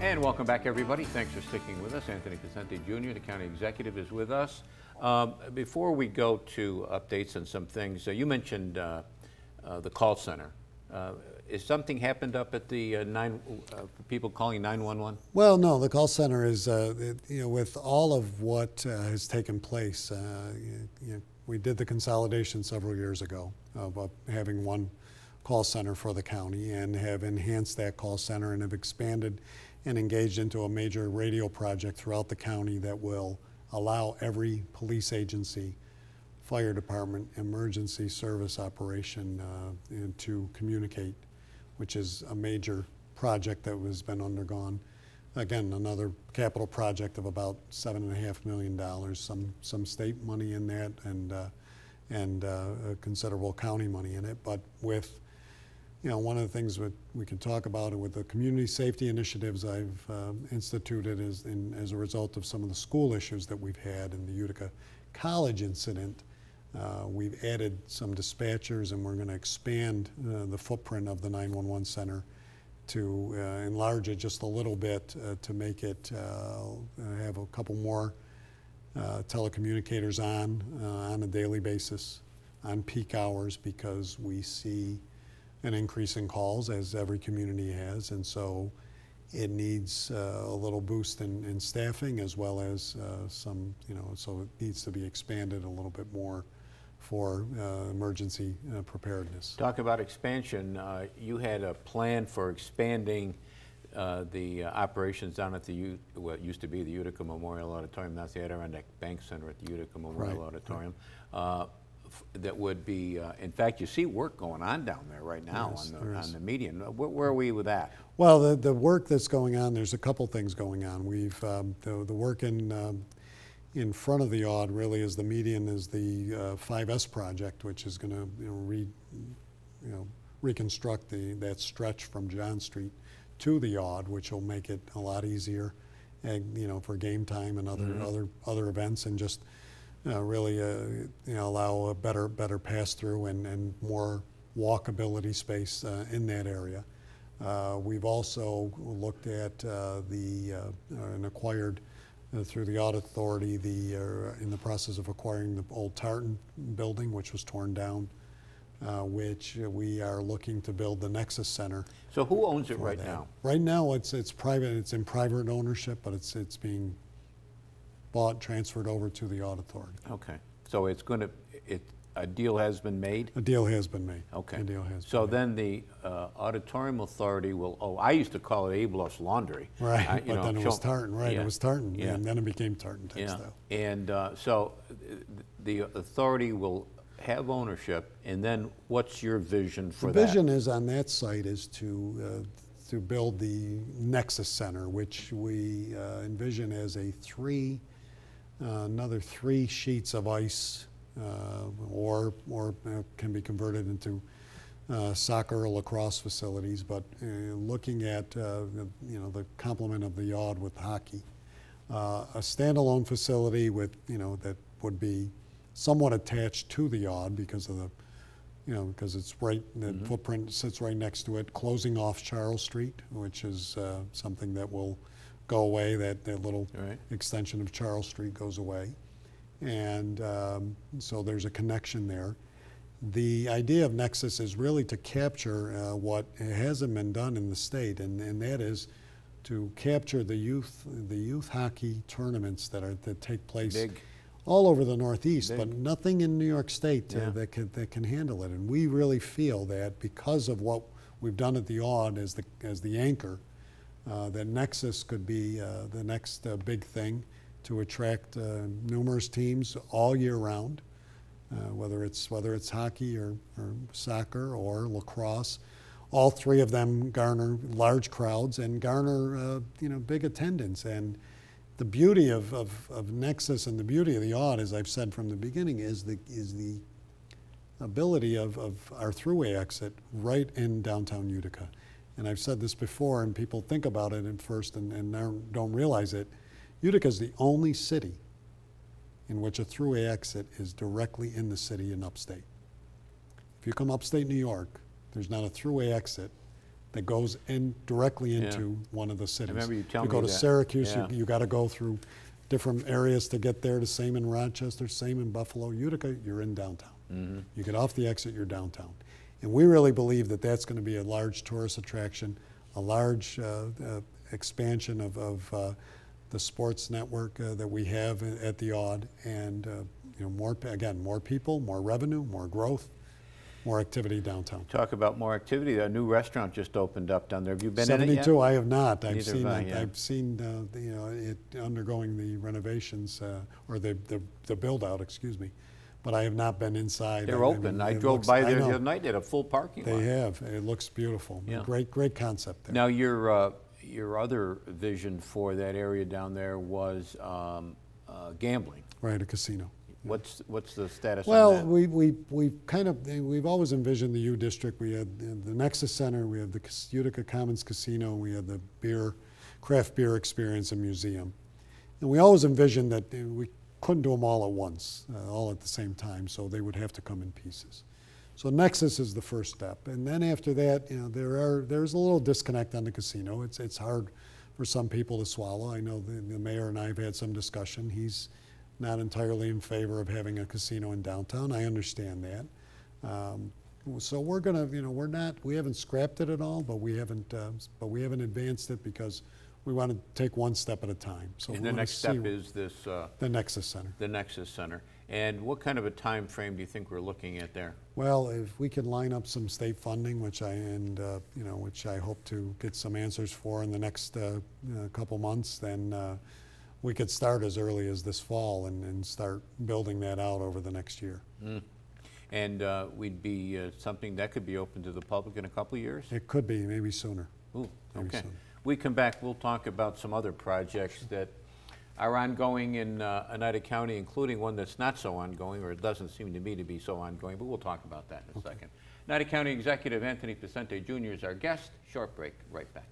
And welcome back, everybody. Thanks for sticking with us. Anthony Picente Jr., the county executive, is with us. Before we go to updates and some things, you mentioned the call center. Is something happened up at the people calling 911? Well, no, the call center is, with all of what has taken place, we did the consolidation several years ago of having one call center for the county and have enhanced that call center and have expanded and engaged into a major radio project throughout the county that will allow every police agency, fire department, emergency service operation to communicate, which is a major project that has been undergone. Again, another capital project of about $7.5 million, some state money in that and considerable county money in it. But with one of the things we can talk about with the community safety initiatives I've instituted as a result of some of the school issues that we've had in the Utica College incident. We've added some dispatchers, and we're going to expand the footprint of the 911 center to enlarge it just a little bit to make it have a couple more telecommunicators on a daily basis on peak hours, because we see an increase in calls, as every community has, and so it needs a little boost in staffing, as well as some, so it needs to be expanded a little bit more for emergency preparedness. Talk about expansion. You had a plan for expanding the operations down at what used to be the Utica Memorial Auditorium. That's the Adirondack Bank Center at the Utica Memorial Auditorium. Right. That would be, in fact, you see work going on down there right now. Yes, on the median. Where are we with that? Well, the work that's going on, there's a couple things going on. We've the work in front of the yard really is the median, is the 5S project, which is going to reconstruct that stretch from John Street to the yard, which will make it a lot easier, for game time and other events, and just really allow a better pass through and more walkability space in that area. We've also looked at and acquired through the audit authority in the process of acquiring the old Tartan building, which was torn down, which we are looking to build the Nexus Center. So who owns it right now? Right now it's private. It's in private ownership, but it's being bought, transferred over to the audit authority. Okay, so a deal has been made? A deal has been made. Okay. A deal has so been then the auditorium authority will, I used to call it Ablos Laundry. Right, but then it was Tartan, right? Yeah. It was Tartan, yeah. And then it became Tartan Textile. Yeah. And so the authority will have ownership, and then what's your vision for that? The vision is on that site is to build the Nexus Center, which we envision as another 3 sheets of ice, or can be converted into soccer or lacrosse facilities, but looking at the complement of the yard with hockey, a standalone facility with that would be somewhat attached to the yard because of because it's right, the footprint sits right next to it, closing off Charles Street, which is something that will go away. That little extension of Charles Street goes away. And so there's a connection there. The idea of Nexus is really to capture what hasn't been done in the state, and that is to capture the youth hockey tournaments that take place all over the Northeast, but nothing in New York State that can handle it. And we really feel that because of what we've done at the Aud as the anchor, that Nexus could be the next big thing to attract numerous teams all year round, whether it's hockey or soccer or lacrosse. All 3 of them garner large crowds and garner big attendance. And the beauty of Nexus and the beauty of the Aud, as I've said from the beginning, is the ability of our thruway exit right in downtown Utica. And I've said this before, and people think about it at first and don't realize it. Utica is the only city in which a thruway exit is directly in the city in upstate. If you come upstate New York, there's not a thruway exit that goes in directly into one of the cities. remember you telling If you go me to that. Syracuse, Yeah. you got to go through different areas to get there. The same in Rochester, same in Buffalo. Utica, you're in downtown. You get off the exit, you're downtown. And we really believe that that's going to be a large tourist attraction, a large expansion of the sports network that we have at the Aud, and you know, more people, more revenue, more growth, more activity downtown. Talk about more activity. A new restaurant just opened up down there. Have you been in it yet? 72, I have not. Neither have I, yeah. I've seen you know, it undergoing the renovations or the build out, excuse me, but I have not been inside. They're open. I drove by there the other night. They had a full parking lot. They have. It looks beautiful. Yeah. Great concept there. Now, your other vision for that area down there was gambling. Right, a casino. What's the status Well, on that? we've always envisioned the U District. We had the Nexus Center, we have the Utica Commons Casino, we had the craft beer experience and museum. And we always envisioned that we couldn't do them all at once, all at the same time, so they would have to come in pieces. So Nexus is the first step. And then after that, you know, there's a little disconnect on the casino. It's hard for some people to swallow. I know the mayor and I have had some discussion. He's not entirely in favor of having a casino in downtown. I understand that. So we're gonna, you know, we haven't scrapped it at all, but we haven't advanced it because we want to take one step at a time. So And we the wanna next see step is this, the Nexus Center. the Nexus Center. And what kind of a time frame do you think we're looking at there? Well, if we can line up some state funding, which I hope to get some answers for in the next couple months, then we could start as early as this fall and start building that out over the next year. And we'd be something that could be open to the public in a couple of years? It could be, maybe sooner. Ooh, Maybe okay. sooner. We come back, we'll talk about some other projects that are ongoing in Oneida County, including one that's not so ongoing, or it doesn't seem to me to be so ongoing, but we'll talk about that in a second. Oneida County Executive Anthony Picente Jr. is our guest. Short break, right back.